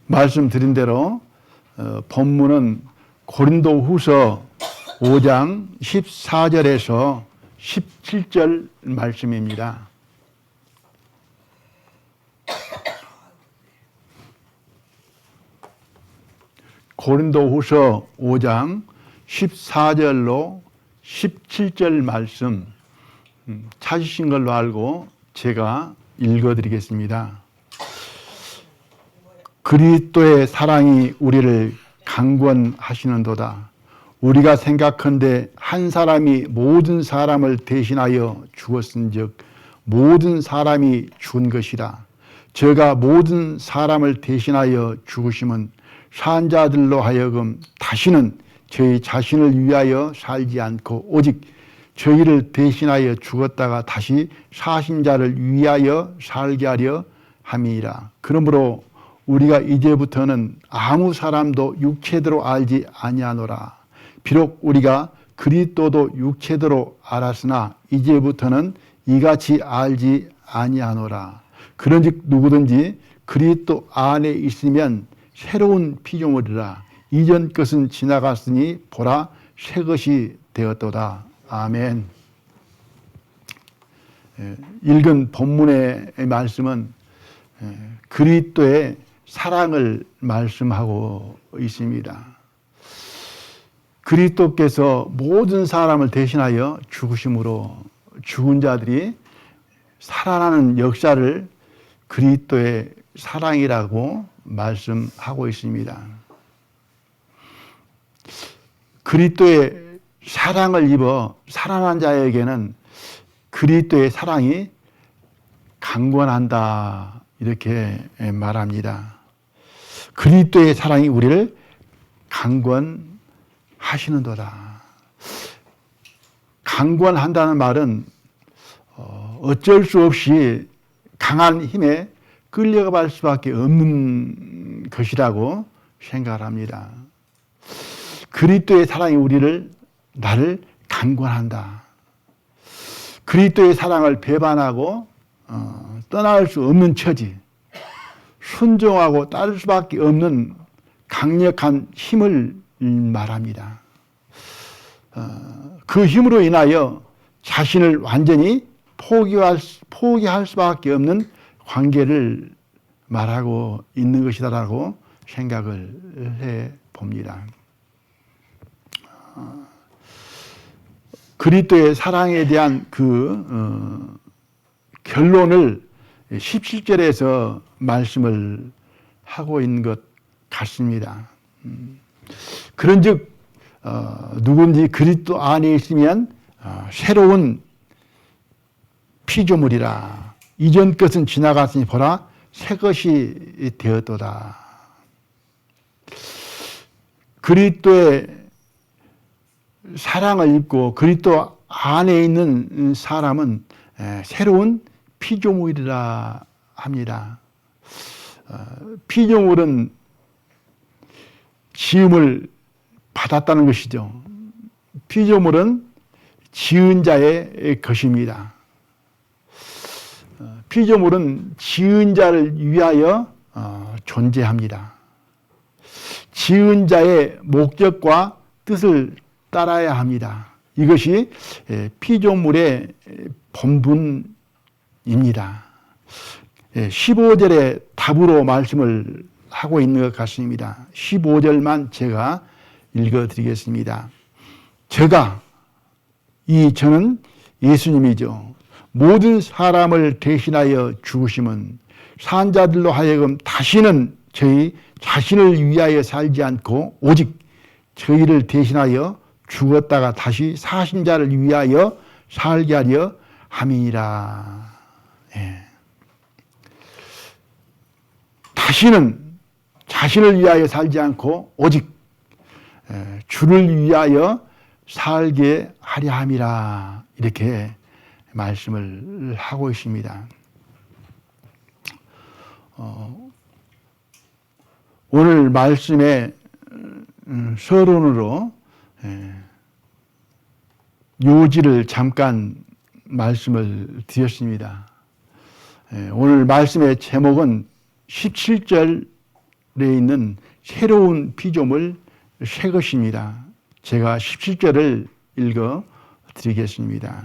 말씀드린 대로 본문은 고린도후서 5장 14절에서 17절 말씀입니다. 고린도후서 5장 14절로 17절 말씀 찾으신 걸로 알고 제가 읽어드리겠습니다. 그리스도의 사랑이 우리를 강권하시는도다. 우리가 생각컨대 한 사람이 모든 사람을 대신하여 죽었은즉 모든 사람이 죽은 것이라. 저가 모든 사람을 대신하여 죽으심은 산 자들로 하여금 다시는 저희 자신을 위하여 살지 않고 오직 저희를 대신하여 죽었다가 다시 사신 자를 위하여 살게 하려 함이니라. 그러므로 우리가 이제부터는 아무 사람도 육체대로 알지 아니하노라. 비록 우리가 그리스도도 육체대로 알았으나 이제부터는 이같이 알지 아니하노라. 그런즉 누구든지 그리스도 안에 있으면 새로운 피조물이라. 이전 것은 지나갔으니 보라 새 것이 되었도다. 아멘. 읽은 본문의 말씀은 그리스도의 사랑을 말씀하고 있습니다. 그리스도께서 모든 사람을 대신하여 죽으심으로 죽은 자들이 살아나는 역사를 그리스도의 사랑이라고 말씀하고 있습니다. 그리스도의 사랑을 입어 살아난 자에게는 그리스도의 사랑이 강권한다 이렇게 말합니다. 그리스도의 사랑이 우리를 강권하시는도다. 강권한다는 말은 어쩔 수 없이 강한 힘에 끌려갈 수밖에 없는 것이라고 생각을 합니다. 그리스도의 사랑이 나를 강권한다. 그리스도의 사랑을 배반하고 떠날 수 없는 처지, 순종하고 따를 수밖에 없는 강력한 힘을 말합니다. 그 힘으로 인하여 자신을 완전히 포기할 수밖에 없는 관계를 말하고 있는 것이다라고 생각을 해 봅니다. 그리스도의 사랑에 대한 그 결론을 17절에서 말씀을 하고 있는 것 같습니다. 그런즉 누군지 그리스도 안에 있으면 새로운 피조물이라. 이전 것은 지나갔으니 보라 새 것이 되었도다. 그리스도의 사랑을 입고 그리스도 안에 있는 사람은 새로운 피조물이라 합니다. 피조물은 지음을 받았다는 것이죠. 피조물은 지은 자의 것입니다. 피조물은 지은 자를 위하여 존재합니다. 지은 자의 목적과 뜻을 따라야 합니다. 이것이 피조물의 본분입니다. 15절의 답으로 말씀을 하고 있는 것 같습니다. 15절만 제가 읽어드리겠습니다. 저는 예수님이죠. 모든 사람을 대신하여 죽으심은 산 자들로 하여금 다시는 저희 자신을 위하여 살지 않고 오직 저희를 대신하여 죽었다가 다시 사신 자를 위하여 살게 하려 함이니라. 다시는 자신을 위하여 살지 않고 오직 주를 위하여 살게 하려 함이라. 이렇게 말씀을 하고 있습니다. 오늘 말씀의 서론으로 요지를 잠깐 말씀을 드렸습니다. 오늘 말씀의 제목은 17절 있는 새로운 피조물 새 것입니다. 제가 17절을 읽어 드리겠습니다.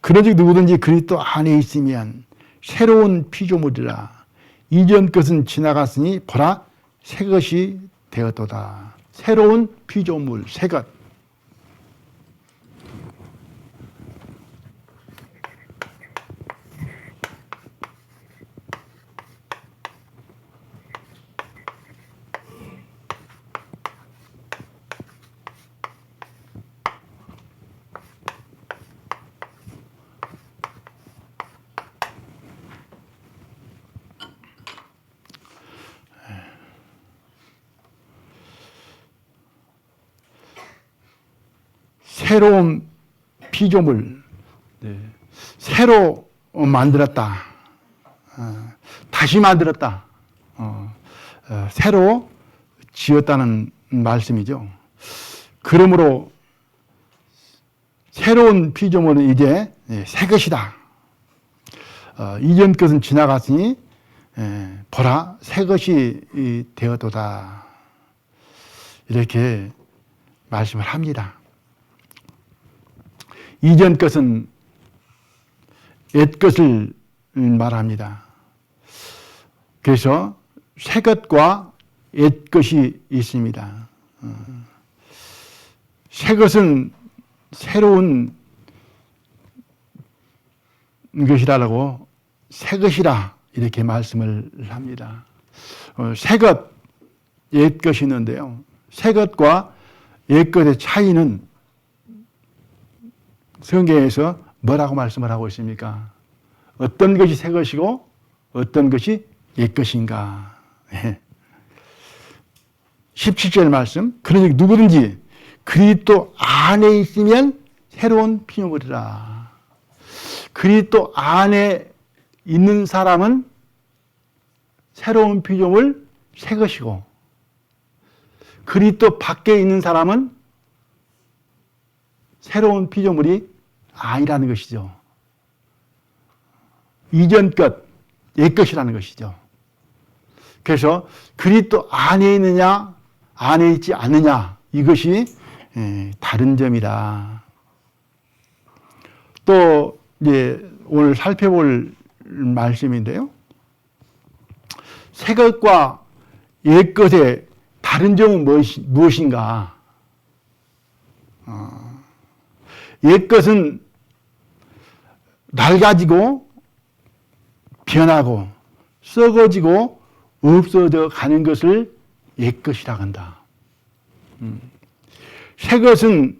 그런즉 누구든지 그리스도 안에 있으면 새로운 피조물이라. 이전 것은 지나갔으니 보라 새 것이 되었도다. 새로운 피조물 새 것. 새로운 피조물, 새로 만들었다. 다시 만들었다. 새로 지었다는 말씀이죠. 그러므로 새로운 피조물은 이제 새 것이다. 이전 것은 지나갔으니 보라 새 것이 되었도다. 이렇게 말씀을 합니다. 이전 것은 옛 것을 말합니다. 그래서 새 것과 옛 것이 있습니다. 새 것은 새로운 것이라고 새 것이라 이렇게 말씀을 합니다. 새 것, 옛 것이 있는데요. 새 것과 옛 것의 차이는 성경에서 뭐라고 말씀을 하고 있습니까? 어떤 것이 새 것이고 어떤 것이 옛 것인가? 17절 말씀. 그러니 누구든지 그리스도 안에 있으면 새로운 피조물이라. 그리스도 안에 있는 사람은 새로운 피조물 새 것이고 그리스도 밖에 있는 사람은 새로운 피조물이 아니라는 것이죠. 이전 것, 옛 것이라는 것이죠. 그래서 그리스도 안에 있느냐, 안에 있지 않느냐, 이것이 다른 점이다. 또 이제 오늘 살펴볼 말씀인데요. 새 것과 옛 것의 다른 점은 무엇인가? 옛 것은 낡아지고 변하고 썩어지고 없어져 가는 것을 옛 것이라고 한다. 새 것은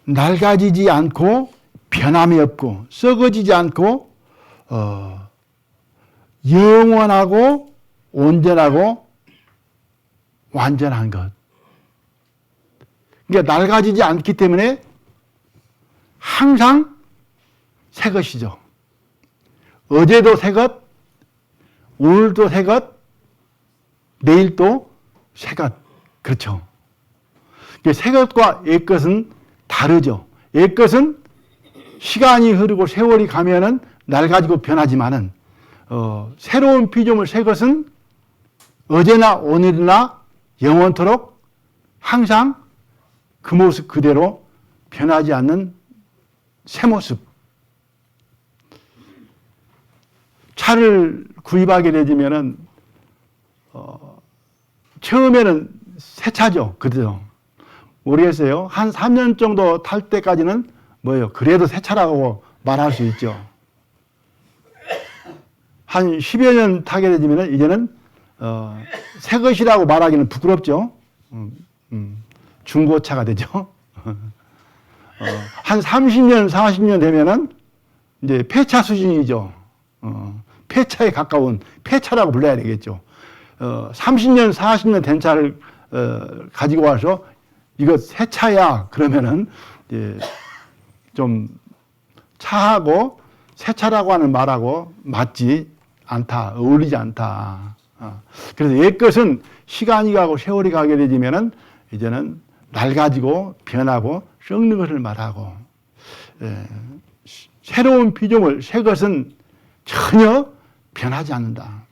낡아지지 않고 변함이 없고 썩어지지 않고 영원하고 온전하고 완전한 것. 그러니까 낡아지지 않기 때문에 항상 새 것이죠. 어제도 새 것, 오늘도 새 것, 내일도 새 것. 그렇죠. 새 것과 옛 것은 다르죠. 옛 것은 시간이 흐르고 세월이 가면은 낡아지고 변하지만은 새로운 피조물 새 것은 어제나 오늘이나 영원토록 항상 그 모습 그대로 변하지 않는 새 모습. 차를 구입하게 되면은 처음에는 새 차죠. 그죠? 모르겠어요. 한 3년 정도 탈 때까지는 뭐예요? 그래도 새 차라고 말할 수 있죠. 한 10여 년 타게 되면 이제는 새 것이라고 말하기는 부끄럽죠. 중고차가 되죠. 한 30년, 40년 되면은 이제 폐차 수준이죠. 폐차에 가까운 폐차라고 불러야 되겠죠. 30년, 40년 된 차를 가지고 와서 이거 새 차야 그러면은 이제 좀 차하고 새 차라고 하는 말하고 맞지 않다, 어울리지 않다. 그래서 옛 것은 시간이 가고 세월이 가게 되면은 이제는 낡아지고 변하고 썩는 것을 말하고, 새로운 피조물, 새 것은 전혀 변하지 않는다.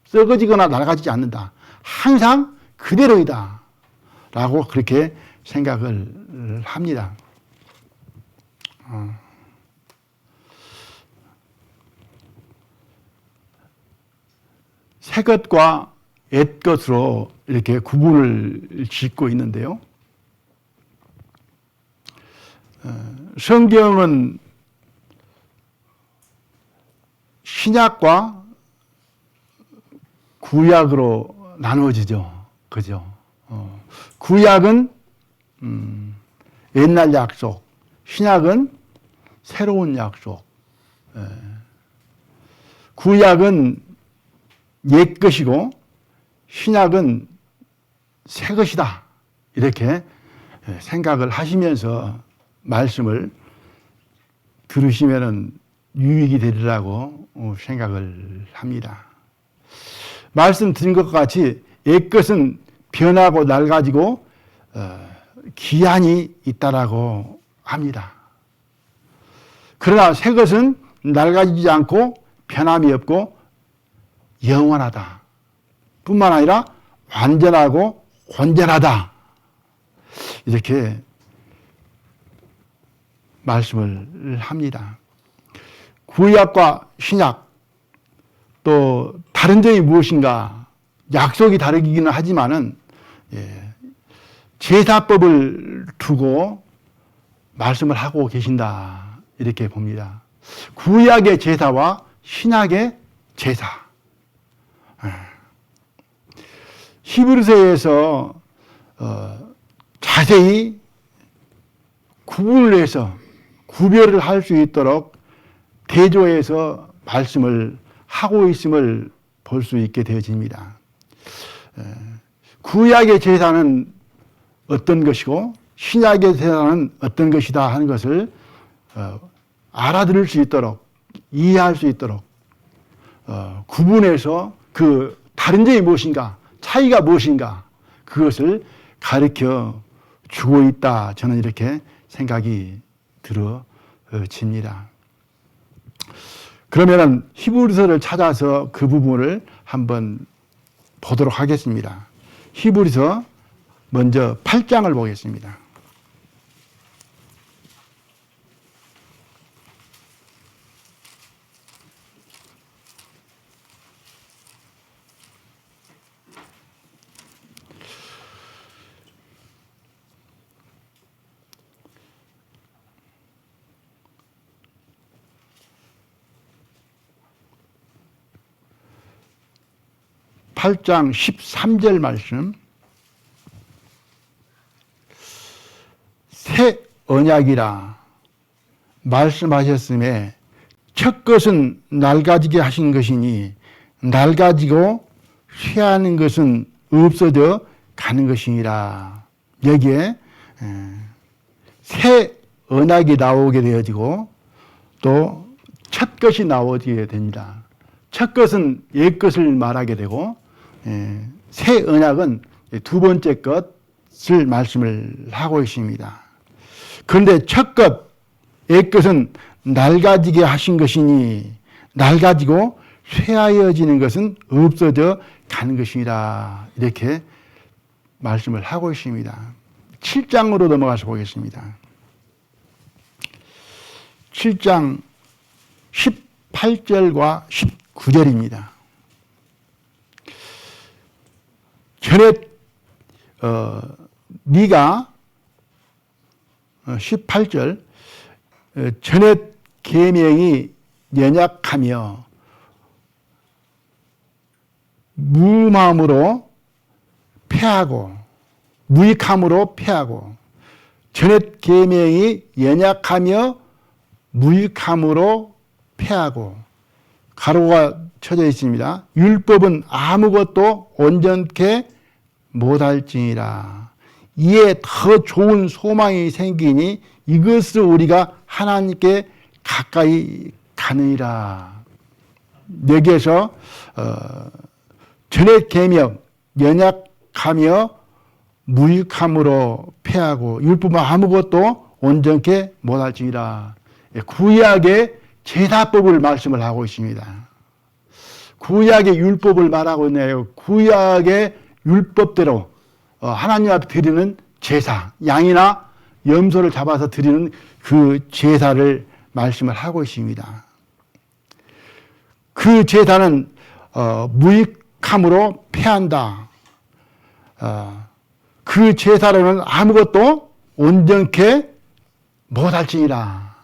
썩어지거나 낡아지지 않는다. 항상 그대로이다 라고 그렇게 생각을 합니다. 새 것과 옛 것으로 이렇게 구분을 짓고 있는데요. 성경은 신약과 구약으로 나누어지죠. 그죠? 구약은 옛날 약속, 신약은 새로운 약속. 구약은 옛 것이고 신약은 새 것이다. 이렇게 생각을 하시면서 말씀을 들으시면 유익이 되리라고 생각을 합니다. 말씀드린 것과 같이 옛 것은 변하고 낡아지고 기한이 있다라고 합니다. 그러나 새 것은 낡아지지 않고 변함이 없고 영원하다. 뿐만 아니라 완전하고 온전하다. 이렇게 말씀을 합니다. 구약과 신약 또 다른 점이 무엇인가? 약속이 다르기는 하지만은 제사법을 두고 말씀을 하고 계신다. 이렇게 봅니다. 구약의 제사와 신약의 제사. 히브리서에서 자세히 구분을 해서 구별을 할 수 있도록 대조해서 말씀을 하고 있음을 볼 수 있게 되어집니다. 구약의 제사는 어떤 것이고 신약의 제사는 어떤 것이다 하는 것을 알아들을 수 있도록 이해할 수 있도록 구분해서 그 다른 점이 무엇인가 차이가 무엇인가 그것을 가르쳐 주고 있다. 저는 이렇게 생각이 들어집니다. 그러면은 히브리서를 찾아서 그 부분을 한번 보도록 하겠습니다. 히브리서 먼저 8장을 보겠습니다. 팔 장 13절 말씀. 새 언약이라 말씀하셨음에 첫 것은 낡아지게 하신 것이니 낡아지고 쇠하는 것은 없어져 가는 것이니라. 여기에 새 언약이 나오게 되어지고 또 첫 것이 나오게 됩니다. 첫 것은 옛 것을 말하게 되고 새 언약은 두 번째 것을 말씀을 하고 있습니다. 그런데 첫 것, 옛 것은 낡아지게 하신 것이니 낡아지고 쇠하여지는 것은 없어져 가는 것이라. 이렇게 말씀을 하고 있습니다. 7장으로 넘어가서 보겠습니다. 7장 18절과 19절입니다. 전에 네가 18절 전에 계명이 연약하며 무마음으로 패하고 무익함으로 패하고 전에 계명이 연약하며 무익함으로 패하고 가로가 쳐져 있습니다. 율법은 아무것도 온전케 못할지니라. 이에 더 좋은 소망이 생기니 이것을 우리가 하나님께 가까이 가느니라. 여기에서 전의 계명 연약하며 무익함으로 패하고 율법은 아무것도 온전케 못할지니라. 구약의 제사법을 말씀을 하고 있습니다. 구약의 율법을 말하고 있네요. 구약의 율법대로 하나님 앞에 드리는 제사, 양이나 염소를 잡아서 드리는 그 제사를 말씀을 하고 있습니다. 그 제사는 무익함으로 패한다. 그 제사로는 아무것도 온전케 못할지니라.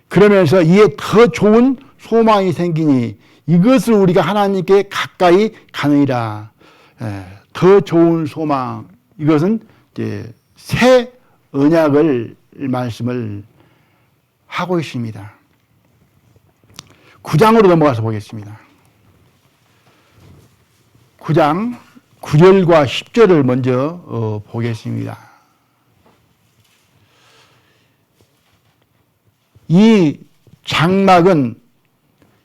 그러면서 이에 더 좋은 소망이 생기니 이것을 우리가 하나님께 가까이 가느니라. 더 좋은 소망, 이것은 이제 새 언약을 말씀을 하고 있습니다. 9장으로 넘어가서 보겠습니다. 9장 9절과 10절을 먼저 보겠습니다. 이 장막은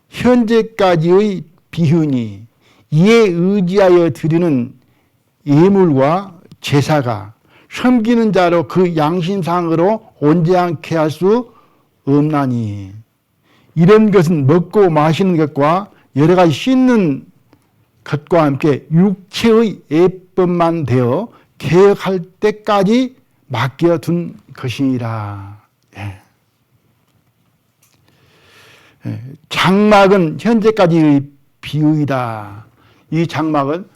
현재까지의 비유니 이에 의지하여 드리는 예물과 제사가 섬기는 자로 그 양심상으로 온전케 할 수 없나니 이런 것은 먹고 마시는 것과 여러 가지 씻는 것과 함께 육체의 예법만 되어 개혁할 때까지 맡겨둔 것이니라. 장막은 현재까지의 비유이다. 이 장막은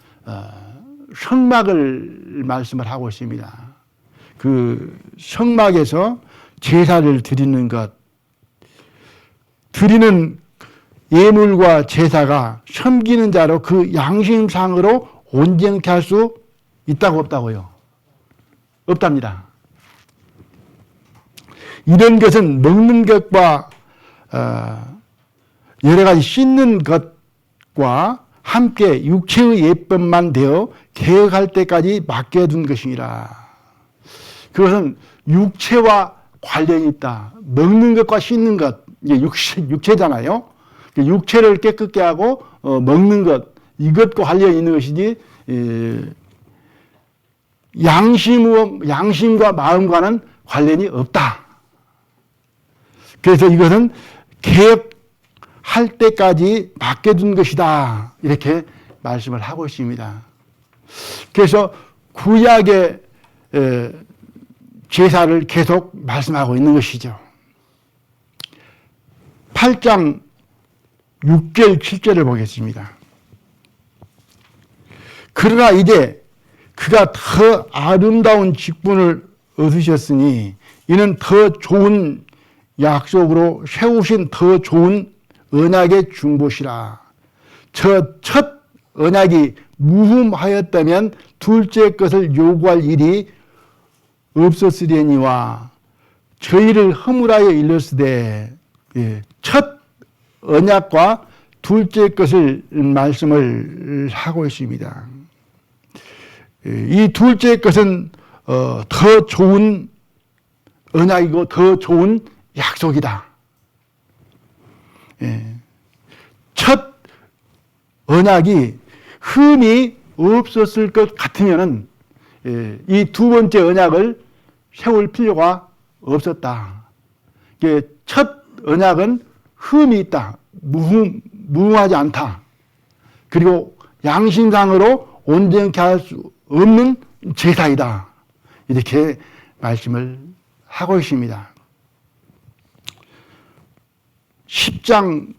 성막을 말씀을 하고 있습니다. 그 성막에서 제사를 드리는 것, 드리는 예물과 제사가 섬기는 자로 그 양심상으로 온전케 할 수 있다고 없다고요? 없답니다. 이런 것은 먹는 것과 여러 가지 씻는 것과 함께 육체의 예법만 되어 개혁할 때까지 맡겨둔 것이니라. 그것은 육체와 관련이 있다. 먹는 것과 씻는 것, 이게 육체잖아요. 육체를 깨끗게 하고 먹는 것, 이것과 관련이 있는 것이지 양심과 마음과는 관련이 없다. 그래서 이것은 개혁할 때까지 맡겨둔 것이다. 이렇게 말씀을 하고 있습니다. 그래서 구약의 제사를 계속 말씀하고 있는 것이죠. 8장 6절 7절을 보겠습니다. 그러나 이제 그가 더 아름다운 직분을 얻으셨으니 이는 더 좋은 약속으로 세우신 더 좋은 언약의 중보시라. 저 첫 언약이 무흠하였다면 둘째 것을 요구할 일이 없었으려니와 저희를 허물하여 일렀으되, 첫 언약과 둘째 것을 말씀을 하고 있습니다. 이 둘째 것은 더 좋은 언약이고 더 좋은 약속이다. 첫 언약이 흠이 없었을 것 같으면은 이 두 번째 언약을 세울 필요가 없었다. 첫 언약은 흠이 있다. 무흠하지 않다. 그리고 양심상으로 온전케 할 수 없는 제사이다. 이렇게 말씀을 하고 있습니다. 10장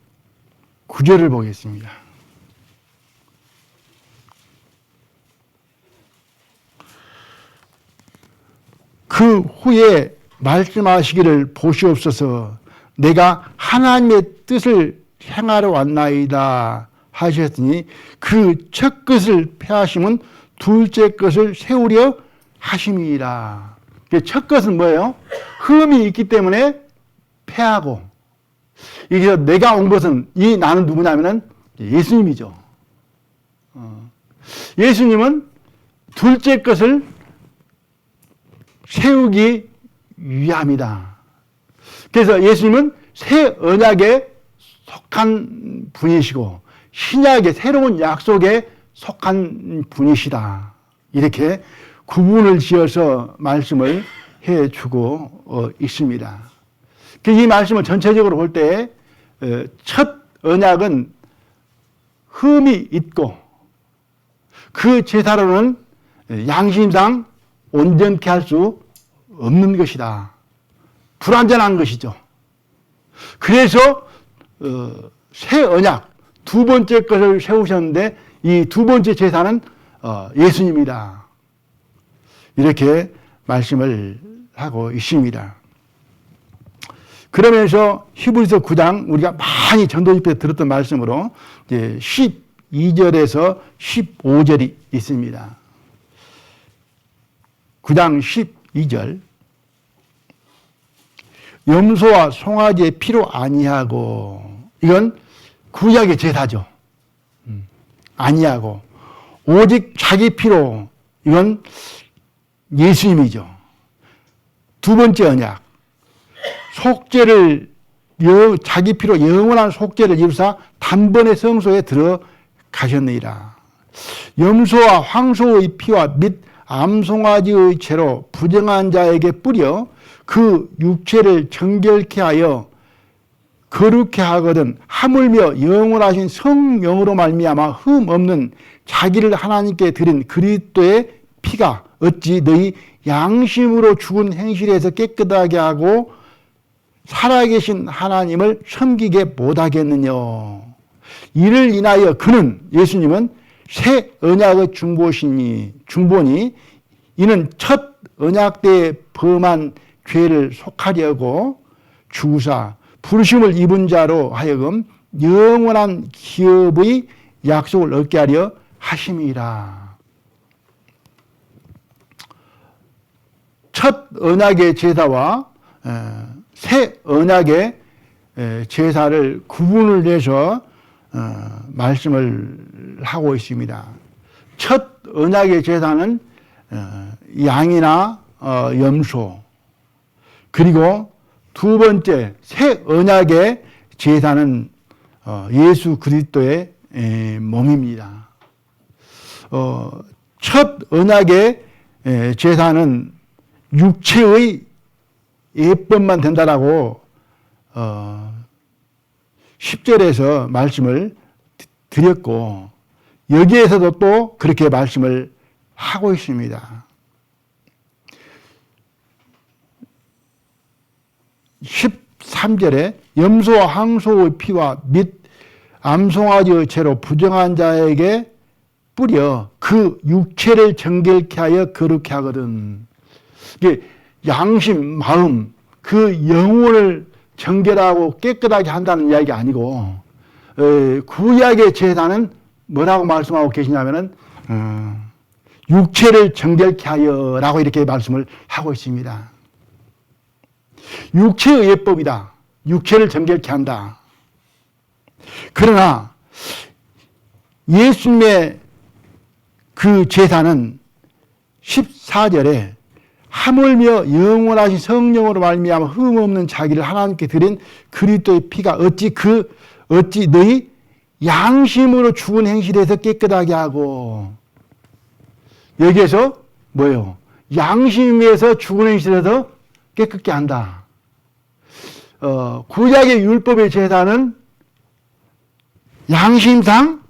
9절을 보겠습니다. 그 후에 말씀하시기를 보시옵소서 내가 하나님의 뜻을 행하러 왔나이다 하셨으니 그 첫 것을 폐하심은 둘째 것을 세우려 하심이라. 첫 것은 뭐예요? 흠이 있기 때문에 폐하고, 이게 내가 온 것은 이 나는 누구냐면은 예수님이죠. 예수님은 둘째 것을 세우기 위함이다. 그래서 예수님은 새 언약에 속한 분이시고 신약의 새로운 약속에 속한 분이시다. 이렇게 구분을 지어서 말씀을 해주고 있습니다. 이 말씀을 전체적으로 볼 때 첫 언약은 흠이 있고 그 제사로는 양심상 온전케 할 수 없는 것이다. 불완전한 것이죠. 그래서 새 언약 두 번째 것을 세우셨는데 이 두 번째 제사는 예수님이다. 이렇게 말씀을 하고 있습니다. 그러면서 히브리서 9장 우리가 많이 전도집 때 들었던 말씀으로 이제 12절에서 15절이 있습니다. 9장 12절 염소와 송아지의 피로 아니하고 이건 구약의 제사죠. 아니하고 오직 자기 피로 이건 예수님이죠. 두 번째 언약 속죄를 자기 피로 영원한 속죄를 이루사 단번에 성소에 들어가셨느니라. 염소와 황소의 피와 및 암송아지의 채로 부정한 자에게 뿌려 그 육체를 정결케 하여 거룩케 하거든 하물며 영원하신 성령으로 말미암아 흠 없는 자기를 하나님께 드린 그리스도의 피가 어찌 너희 양심으로 죽은 행실에서 깨끗하게 하고 살아계신 하나님을 섬기게 못하겠느냐. 이를 인하여 그는 예수님은 새 언약의 중보니 이는 첫 언약 때에 범한 죄를 속하려고 주사 부르심을 입은 자로 하여금 영원한 기업의 약속을 얻게 하려 하심이라. 첫 언약의 제사와 새 언약의 제사를 구분을 내서 말씀을 하고 있습니다. 첫 언약의 제사는 양이나 염소, 그리고 두 번째 새 언약의 제사는 예수 그리스도의 몸입니다. 첫 언약의 제사는 육체의 예법만 된다라고 10절에서 말씀을 드렸고 여기에서도 또 그렇게 말씀을 하고 있습니다. 13절에 염소와 황소의 피와 및 암송아지의 채로 부정한 자에게 뿌려 그 육체를 정결케 하여 거룩케 하거든. 이게 양심, 마음, 그 영혼을 정결하고 깨끗하게 한다는 이야기가 아니고 구약의 제사는 뭐라고 말씀하고 계시냐면은 육체를 정결케 하여라고 이렇게 말씀을 하고 있습니다. 육체의 예법이다. 육체를 정결케 한다. 그러나 예수님의 그 제사는 14절에 하물며 영원하신 성령으로 말미암아 흠없는 자기를 하나님께 드린 그리스도의 피가 어찌 너희 양심으로 죽은 행실에서 깨끗하게 하고, 여기에서 뭐예요? 양심에서 죽은 행실에서 깨끗게 한다. 구약의 율법의 제사는 양심상으로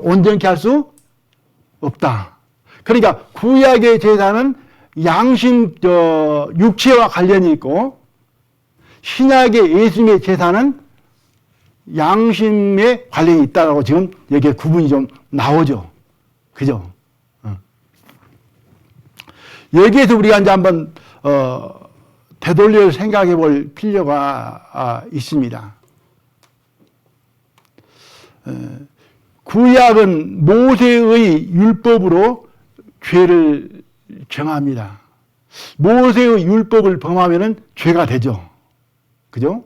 온전케 할 수 없다. 그러니까 구약의 제사는 양심, 육체와 관련이 있고, 신약의 예수님의 제사는 양심에 관련이 있다고 지금 여기에 구분이 좀 나오죠. 그죠? 여기에서 우리가 이제 한번, 되돌려 생각해 볼 필요가 있습니다. 구약은 모세의 율법으로 죄를 정합니다. 모세의 율법을 범하면은 죄가 되죠. 그죠?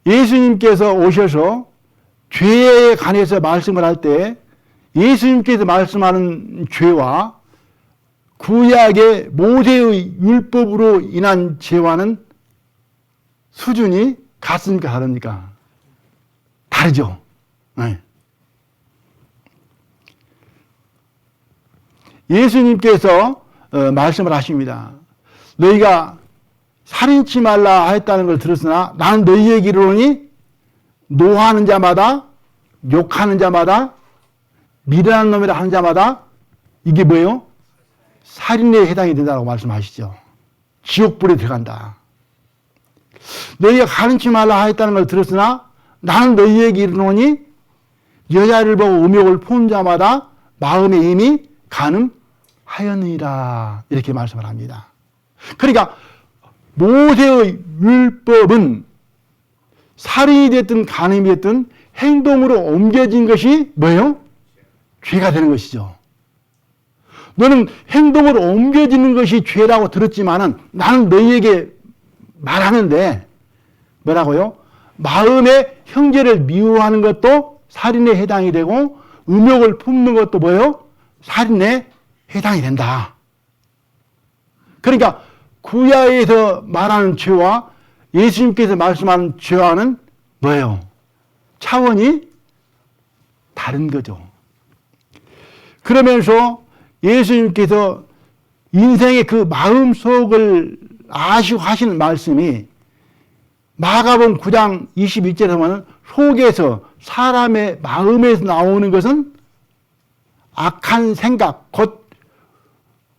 예수님께서 오셔서 죄에 관해서 말씀을 할 때 예수님께서 말씀하는 죄와 구약의 모세의 율법으로 인한 죄와는 수준이 같습니까? 다릅니까? 다르죠. 네. 예수님께서 말씀을 하십니다. 너희가 살인치 말라 하였다는 걸 들었으나 나는 너희에게 이르노니 노하는 자마다 욕하는 자마다 미련한 놈이라 하는 자마다 이게 뭐예요? 살인에 해당이 된다고 말씀하시죠. 지옥불에 들어간다. 너희가 가르치지 말라 하였다는 걸 들었으나 나는 너희에게 이르노니 여자를 보고 음욕을 푼 자마다 마음에 이미 간음하였느니라. 이렇게 말씀을 합니다. 그러니까 모세의 율법은 살인이 됐든 간음이 됐든 행동으로 옮겨진 것이 뭐예요? 죄가 되는 것이죠. 너는 행동으로 옮겨지는 것이 죄라고 들었지만은 나는 너희에게 말하는데 뭐라고요? 마음에 형제를 미워하는 것도 살인에 해당이 되고 음욕을 품는 것도 뭐예요? 살인에 해당이 된다. 그러니까 구약에서 말하는 죄와 예수님께서 말씀하는 죄와는 뭐예요? 차원이 다른 거죠. 그러면서 예수님께서 인생의 그 마음속을 아시고 하시는 말씀이 마가복음 9장 21절에 보면 속에서 사람의 마음에서 나오는 것은 악한 생각, 곧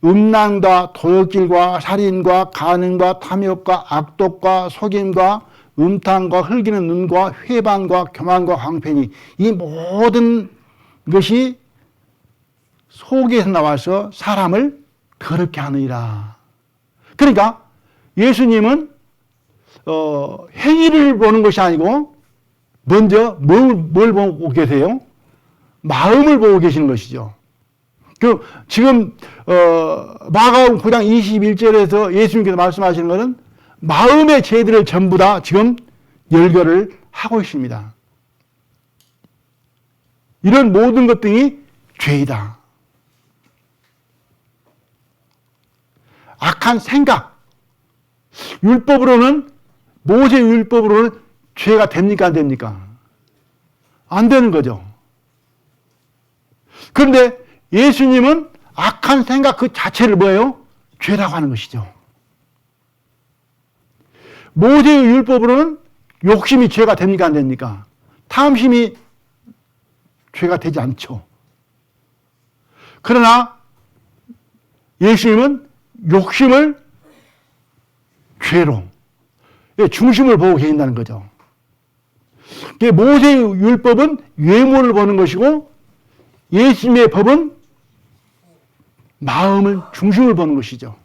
음란과 도둑질과 살인과 간음과 탐욕과 악독과 속임과 음탕과 흘기는 눈과 회방과 교만과 광팬이 이 모든 것이 속에서 나와서 사람을 더럽게 하느니라. 그러니까 예수님은 행위를 보는 것이 아니고 먼저 뭘 보고 계세요? 마음을 보고 계시는 것이죠. 지금 마가복음 9장 21절에서 예수님께서 말씀하시는 것은 마음의 죄들을 전부 다 지금 열거를 하고 있습니다. 이런 모든 것들이 죄이다. 악한 생각, 율법으로는 모세 율법으로는 죄가 됩니까 안 됩니까? 안 되는 거죠. 그런데 예수님은 악한 생각 그 자체를 뭐예요? 죄라고 하는 것이죠. 모세의 율법으로는 욕심이 죄가 됩니까 안 됩니까? 탐심이 죄가 되지 않죠. 그러나 예수님은 욕심을 죄로 중심을 보고 계신다는 거죠. 모세의 율법은 외모를 보는 것이고 예수님의 법은 마음을 중심을 보는 것이죠.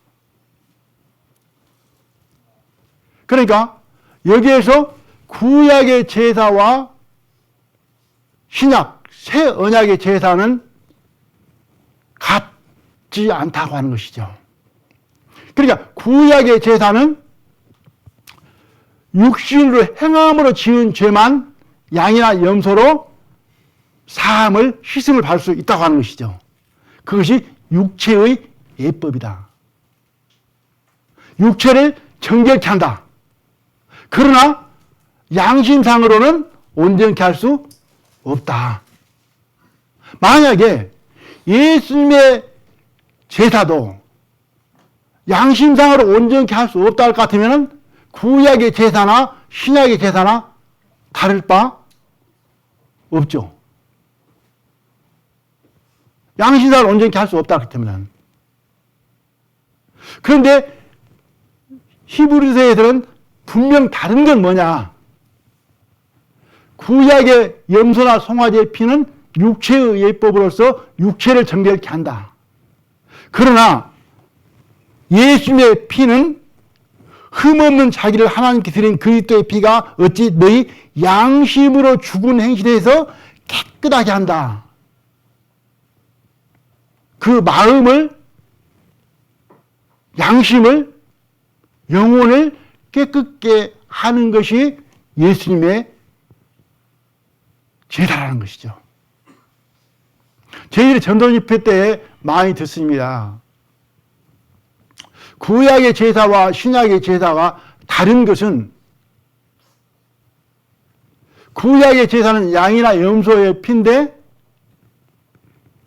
그러니까 여기에서 구약의 제사와 신약, 새 언약의 제사는 같지 않다고 하는 것이죠. 그러니까 구약의 제사는 육신으로 행함으로 지은 죄만 양이나 염소로 사함을 희생을 받을 수 있다고 하는 것이죠. 그것이 육체의 예법이다. 육체를 정결케 한다. 그러나 양심상으로는 온전케 할 수 없다. 만약에 예수님의 제사도 양심상으로 온전케 할 수 없다 할 것 같으면 구약의 제사나 신약의 제사나 다를 바 없죠. 양심상으로 온전케 할 수 없다 그렇다면. 그런데 히브리서에서는 분명 다른 건 뭐냐? 구약의 염소나 송아지의 피는 육체의 예법으로서 육체를 정결케 한다. 그러나 예수님의 피는 흠없는 자기를 하나님께 드린 그리스도의 피가 어찌 너희 양심으로 죽은 행실에서 깨끗하게 한다. 그 마음을, 양심을, 영혼을 깨끗게 하는 것이 예수님의 제사라는 것이죠. 저희들이 전도 집회 때 많이 듣습니다. 구약의 제사와 신약의 제사가 다른 것은 구약의 제사는 양이나 염소의 피인데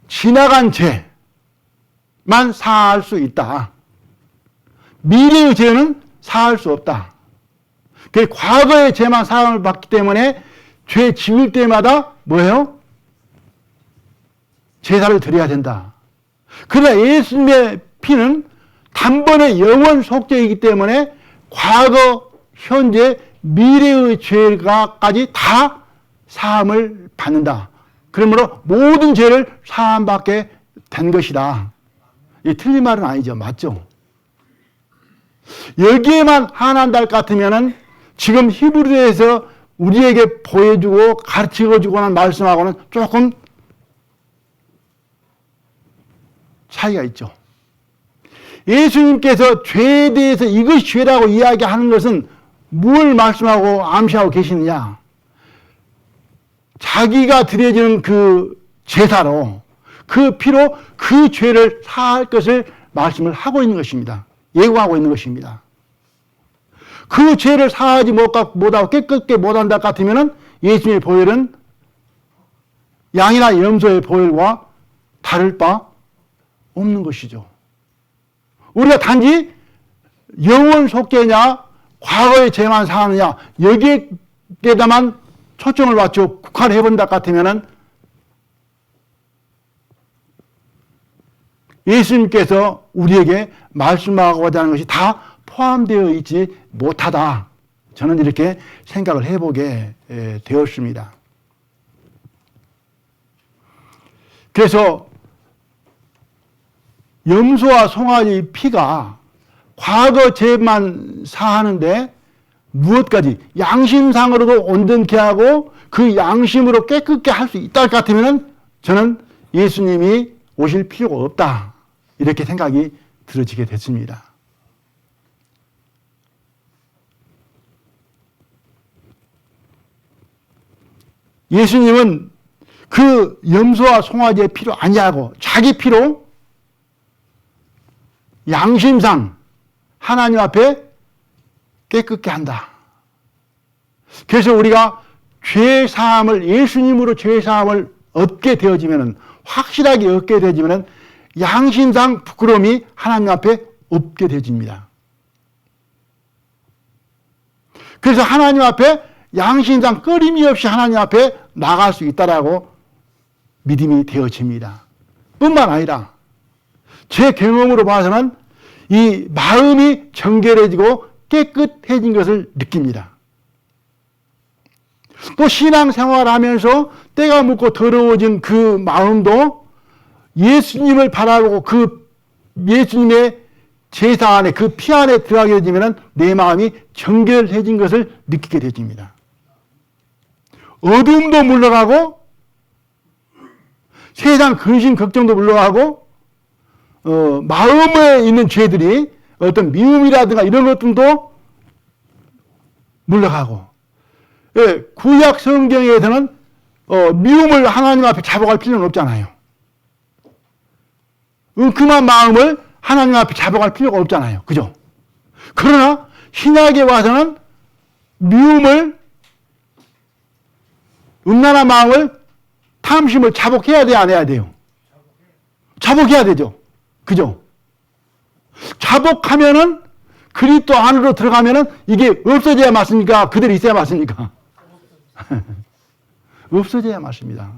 지나간 죄만 사할 수 있다. 미래의 죄는 사할 수 없다. 그 과거의 죄만 사함을 받기 때문에 죄 지을 때마다 뭐예요? 제사를 드려야 된다. 그러나 예수님의 피는 단번에 영원 속죄이기 때문에 과거, 현재, 미래의 죄가까지 다 사함을 받는다. 그러므로 모든 죄를 사함받게 된 것이다. 이 틀린 말은 아니죠. 맞죠? 여기에만 한한달 같으면은 지금 히브리서에서 우리에게 보여주고 가르쳐주고는 말씀하고는 조금 차이가 있죠. 예수님께서 죄에 대해서 이것이 죄라고 이야기하는 것은 뭘 말씀하고 암시하고 계시느냐? 자기가 드려지는 그 제사로, 그 피로 그 죄를 사할 것을 말씀을 하고 있는 것입니다. 예고하고 있는 것입니다. 그 죄를 사하지 못하고 깨끗게 못한다 같으면 예수님의 보혈은 양이나 염소의 보혈과 다를 바 없는 것이죠. 우리가 단지 영원 속죄냐, 과거의 죄만 사하느냐, 여기에다만 초점을 맞춰 국한해 본다 같으면 예수님께서 우리에게 말씀하고자 하는 것이 다 포함되어 있지 못하다. 저는 이렇게 생각을 해보게 되었습니다. 그래서 염소와 송아지 피가 과거 죄만 사하는데 무엇까지 양심상으로도 온전케 하고 그 양심으로 깨끗게 할 수 있다 같으면 저는 예수님이 오실 필요가 없다. 이렇게 생각이 들어지게 됐습니다. 예수님은 그 염소와 송아지의 피로 아니하고 자기 피로 양심상 하나님 앞에 깨끗게 한다. 그래서 우리가 죄사함을 예수님으로 죄사함을 얻게 되어지면 확실하게 얻게 되어지면 양심상 부끄러움이 하나님 앞에 없게 되어집니다. 그래서 하나님 앞에 양심상 꺼림이 없이 하나님 앞에 나갈 수 있다라고 믿음이 되어집니다. 뿐만 아니라 제 경험으로 봐서는 이 마음이 정결해지고 깨끗해진 것을 느낍니다. 또 신앙생활을 하면서 때가 묻고 더러워진 그 마음도 예수님을 바라보고 그 예수님의 제사 안에 그 피 안에 들어가게 되면 내 마음이 정결해진 것을 느끼게 되집니다. 어둠도 물러가고 세상 근심 걱정도 물러가고 마음에 있는 죄들이 어떤 미움이라든가 이런 것들도 물러가고 구약 성경에서는 미움을 하나님 앞에 잡아갈 필요는 없잖아요. 은큼한 마음을 하나님 앞에 잡아갈 필요가 없잖아요. 그죠? 그러나 신약에 와서는 미움을 음란한 마음을 탐심을 자복해야 돼요? 안 해야 돼요? 자복해야 되죠. 그죠? 자복하면은 그리스도 안으로 들어가면은 이게 없어져야 맞습니까? 그대로 있어야 맞습니까? 없어져야 맞습니다.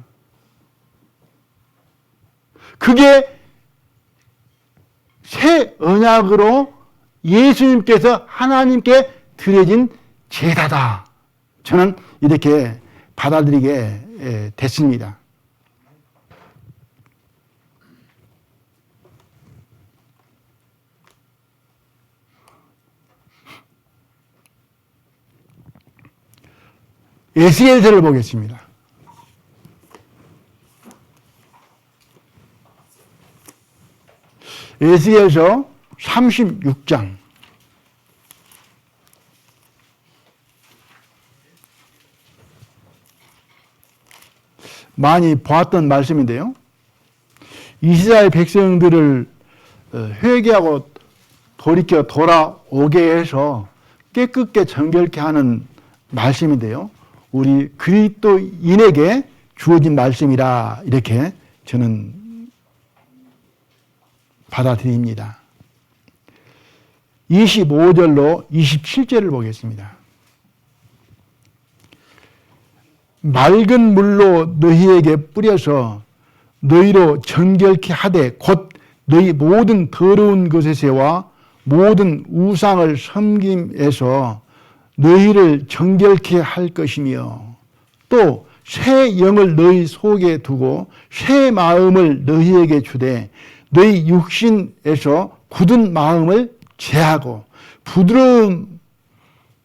그게 새 언약으로 예수님께서 하나님께 드려진 제사다. 저는 이렇게 받아들이게 됐습니다. 에스겔서를 보겠습니다. 에스겔서 36장. 많이 보았던 말씀인데요. 이스라엘 백성들을 회개하고 돌이켜 돌아오게 해서 깨끗게 정결케 하는 말씀인데요. 우리 그리스도인에게 주어진 말씀이라 이렇게 저는 받아들입니다. 25절로 27절을 보겠습니다. 맑은 물로 너희에게 뿌려서 너희로 정결케 하되 곧 너희 모든 더러운 것에서와 모든 우상을 섬김에서 너희를 정결케 할 것이며 또 새 영을 너희 속에 두고 새 마음을 너희에게 주되 너희 육신에서 굳은 마음을 제하고 부드러운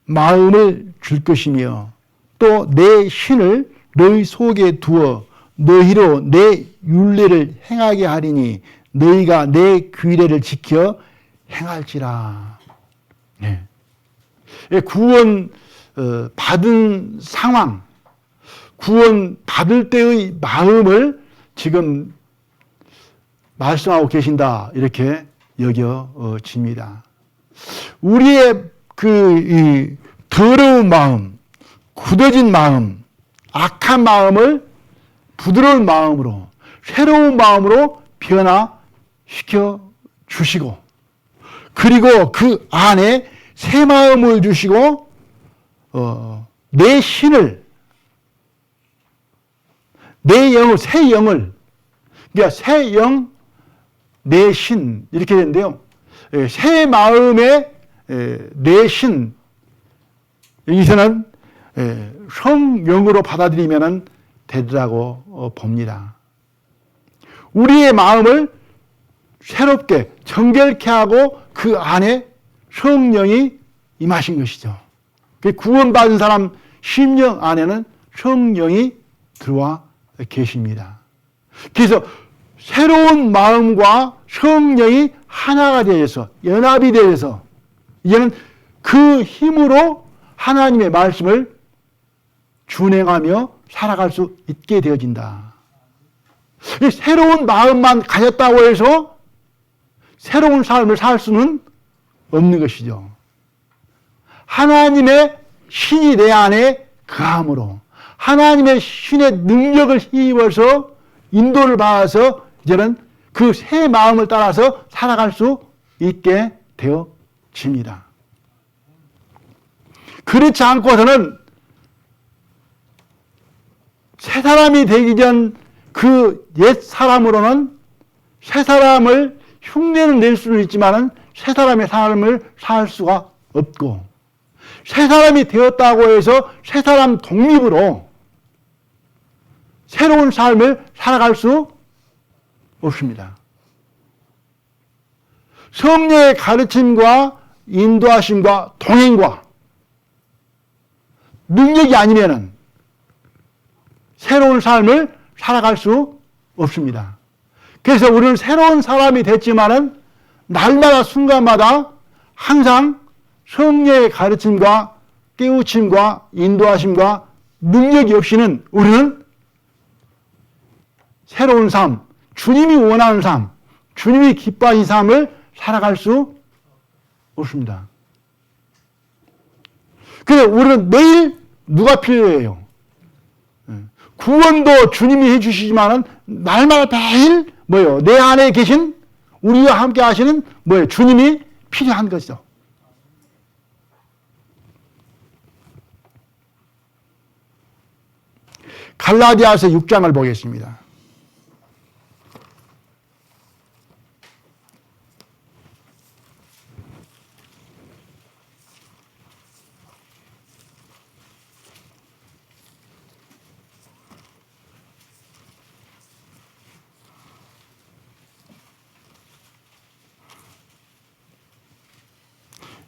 마음을 줄 것이며 또 내 신을 너희 속에 두어 너희로 내 율례를 행하게 하리니 너희가 내 규례를 지켜 행할지라. 네. 구원 받은 상황, 구원 받을 때의 마음을 지금 말씀하고 계신다 이렇게 여겨집니다. 우리의 그 더러운 마음, 굳어진 마음, 악한 마음을 부드러운 마음으로, 새로운 마음으로 변화시켜 주시고, 그리고 그 안에 새 마음을 주시고, 내 신을, 내 영을, 새 영을, 그러니까 새 영, 내 신, 이렇게 되는데요. 새 마음의 내 신, 여기서는 성령으로 받아들이면 되리라고 봅니다. 우리의 마음을 새롭게 정결케 하고 그 안에 성령이 임하신 것이죠. 구원받은 사람 심령 안에는 성령이 들어와 계십니다. 그래서 새로운 마음과 성령이 하나가 되어서 연합이 되어서 이제는 그 힘으로 하나님의 말씀을 준행하며 살아갈 수 있게 되어진다. 새로운 마음만 가졌다고 해서 새로운 삶을 살 수는 없는 것이죠. 하나님의 신이 내 안에 거함으로 하나님의 신의 능력을 힘입어서 인도를 받아서 이제는 그 새 마음을 따라서 살아갈 수 있게 되어집니다. 그렇지 않고서는 새 사람이 되기 전 그 옛 사람으로는 새 사람을 흉내는 낼 수는 있지만은 새 사람의 삶을 살 수가 없고, 새 사람이 되었다고 해서 새 사람 독립으로 새로운 삶을 살아갈 수 없습니다. 성령의 가르침과 인도하심과 동행과 능력이 아니면은 새로운 삶을 살아갈 수 없습니다. 그래서 우리는 새로운 사람이 됐지만은 날마다 순간마다 항상 성령의 가르침과 깨우침과 인도하심과 능력이 없이는 우리는 새로운 삶, 주님이 원하는 삶, 주님이 기뻐하신 삶을 살아갈 수 없습니다. 그래서 우리는 매일 누가 필요해요? 구원도 주님이 해주시지만은 날마다 매일 뭐예요? 내 안에 계신 우리와 함께 하시는 뭐예요? 주님이 필요한 것이죠. 갈라디아서 6장을 보겠습니다.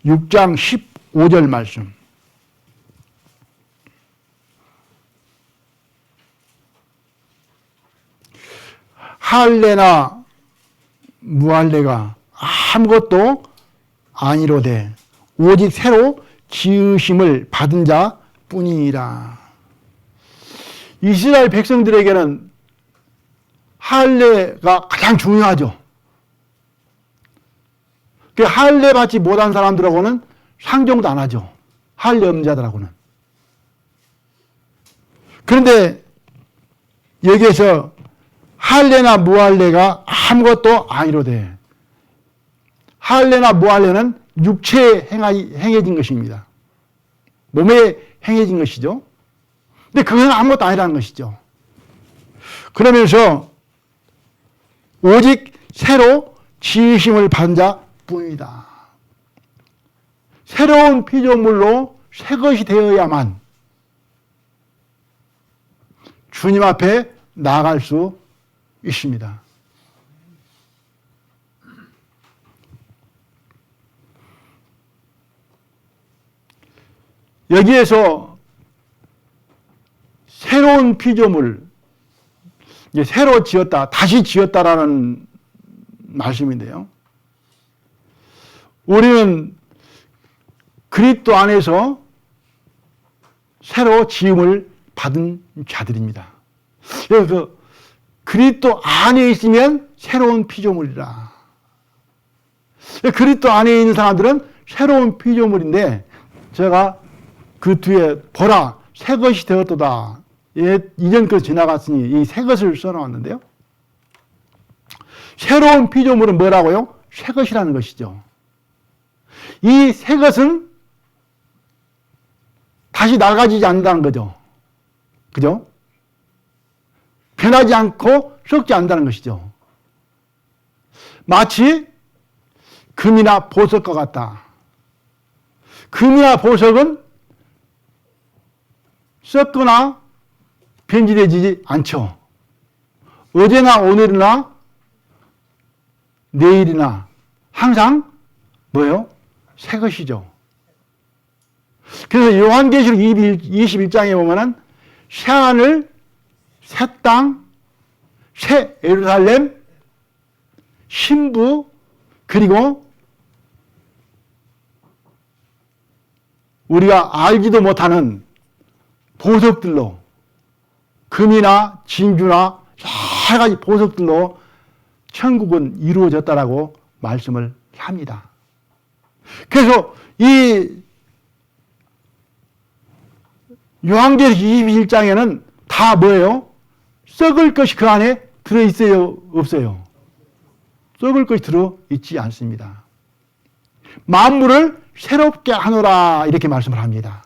육 장 15절 말씀. 할례나 무할례가 아무것도 아니로되 오직 새로 지으심을 받은 자 뿐이니라. 이스라엘 백성들에게는 할례가 가장 중요하죠. 그 할례 받지 못한 사람들하고는 상종도 안 하죠. 할례 없는 자들하고는. 그런데 여기에서 할례나 무할례가 아무것도 아니로되, 할례나 무할례는 육체에 행해진 것입니다. 몸에 행해진 것이죠. 근데 그건 아무것도 아니라는 것이죠. 그러면서 오직 새로 지으심을 받은 자뿐이다. 새로운 피조물로 새 것이 되어야만 주님 앞에 나아갈 수 있습니다. 여기에서 새로운 피조물, 이제 새로 지었다, 다시 지었다라는 말씀인데요. 우리는 그리스도 안에서 새로 지음을 받은 자들입니다. 그래서 그리스도 안에 있으면 새로운 피조물이라. 그리스도 안에 있는 사람들은 새로운 피조물인데, 제가 그 뒤에 보라 새 것이 되었도다. 이전 것 지나갔으니 이 새 것을 써놓았는데요. 새로운 피조물은 뭐라고요? 새 것이라는 것이죠. 이 새 것은 다시 낡아지지 않는다는 거죠. 그죠? 변하지 않고 썩지 않는다는 것이죠. 마치 금이나 보석과 같다. 금이나 보석은 썩거나 변질되지 않죠. 어제나 오늘이나 내일이나 항상 뭐예요? 새 것이죠. 그래서 요한계시록 21장에 보면은 새 하늘, 새 땅, 새 예루살렘, 신부, 그리고 우리가 알지도 못하는 보석들로, 금이나 진주나 여러 가지 보석들로 천국은 이루어졌다라고 말씀을 합니다. 그래서 이 요한계시록 21장에는 다 뭐예요? 썩을 것이 그 안에 들어있어요? 없어요? 썩을 것이 들어있지 않습니다. 만물을 새롭게 하노라 이렇게 말씀을 합니다.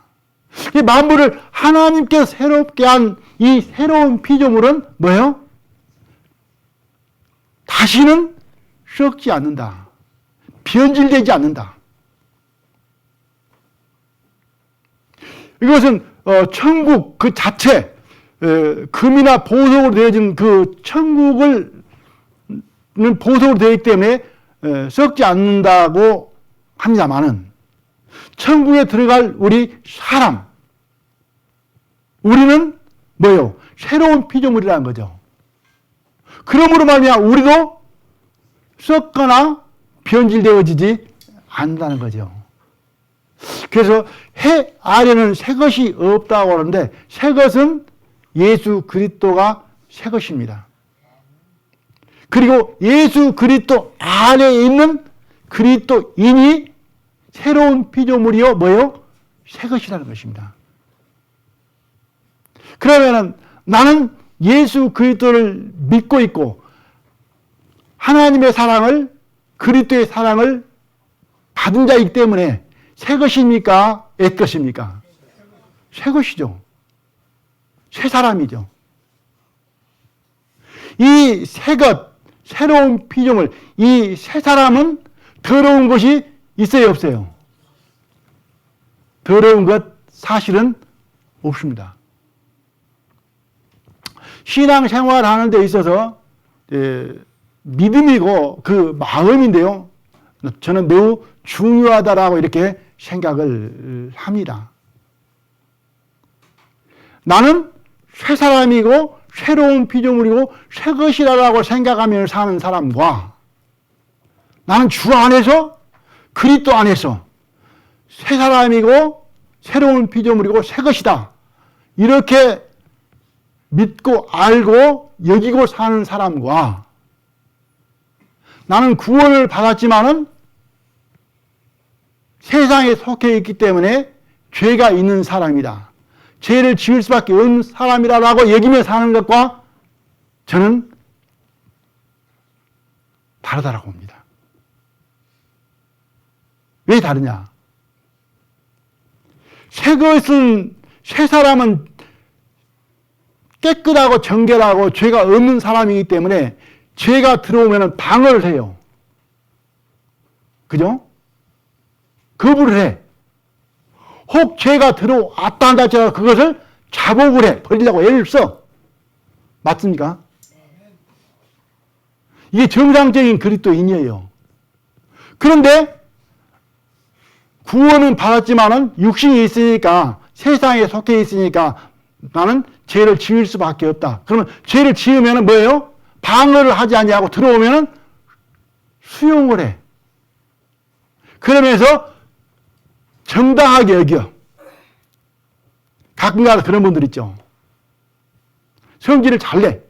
이 만물을 하나님께서 새롭게 한 이 새로운 피조물은 뭐예요? 다시는 썩지 않는다. 변질되지 않는다. 이것은 천국 그 자체, 금이나 보석으로 되어진 그 천국을 보석으로 되어 있기 때문에 썩지 않는다고 합니다만은, 천국에 들어갈 우리 사람, 우리는 뭐예요? 새로운 피조물이라는 거죠. 그러므로 말미암아 우리도 썩거나 변질되어지지 않는다는 거죠. 그래서 해 아래는 새 것이 없다고 하는데, 새 것은 예수 그리스도가 새 것입니다. 그리고 예수 그리스도 안에 있는 그리스도인이 새로운 피조물이요 뭐예요? 새 것이라는 것입니다. 그러면은 나는 예수 그리스도를 믿고 있고 하나님의 사랑을, 그리스도의 사랑을 받은 자이기 때문에 새 것입니까? 옛 것입니까? 새 것이죠. 새 사람이죠. 이 새 것, 새로운 피조물, 이 새 사람은 더러운 것이 있어요, 없어요? 더러운 것 사실은 없습니다. 신앙생활 하는 데 있어서 믿음이고 그 마음인데요, 저는 매우 중요하다라고 이렇게 생각을 합니다. 나는 새 사람이고 새로운 피조물이고 새 것이라고 생각하며 사는 사람과, 나는 주 안에서, 그리스도 안에서 새 사람이고 새로운 피조물이고 새 것이다, 이렇게 믿고 알고 여기고 사는 사람과, 나는 구원을 받았지만은 세상에 속해 있기 때문에 죄가 있는 사람이다, 죄를 지을 수밖에 없는 사람이라고 여기며 사는 것과 저는 다르다라고 봅니다. 왜 다르냐? 새 사람은 깨끗하고 정결하고 죄가 없는 사람이기 때문에 죄가 들어오면 방어를 해요. 그죠? 거부를 해. 혹 죄가 들어왔다 한다 할지라도 그것을 자복을 해. 버리려고 애를 써. 맞습니까? 이게 정상적인 그리스도인이에요. 그런데 구원은 받았지만은 육신이 있으니까, 세상에 속해 있으니까 나는 죄를 지을 수밖에 없다. 그러면 죄를 지으면 뭐예요? 방어를 하지 않냐고 들어오면 수용을 해. 그러면서 정당하게 여겨. 가끔가다 그런 분들 있죠. 성질을 잘 내.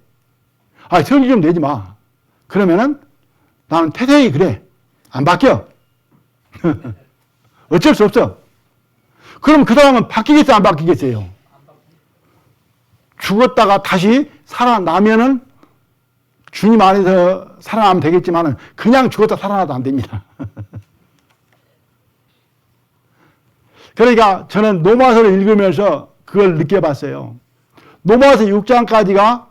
성질 좀 내지 마. 그러면은 나는 태생이 그래. 안 바뀌어. 어쩔 수 없어. 그럼 그 사람은 바뀌겠어요? 안 바뀌겠어요? 죽었다가 다시 살아나면은 주님 안에서 살아나면 되겠지만은 그냥 죽었다 살아나도 안 됩니다. 그러니까 저는 로마서를 읽으면서 그걸 느껴봤어요. 로마서 6장까지가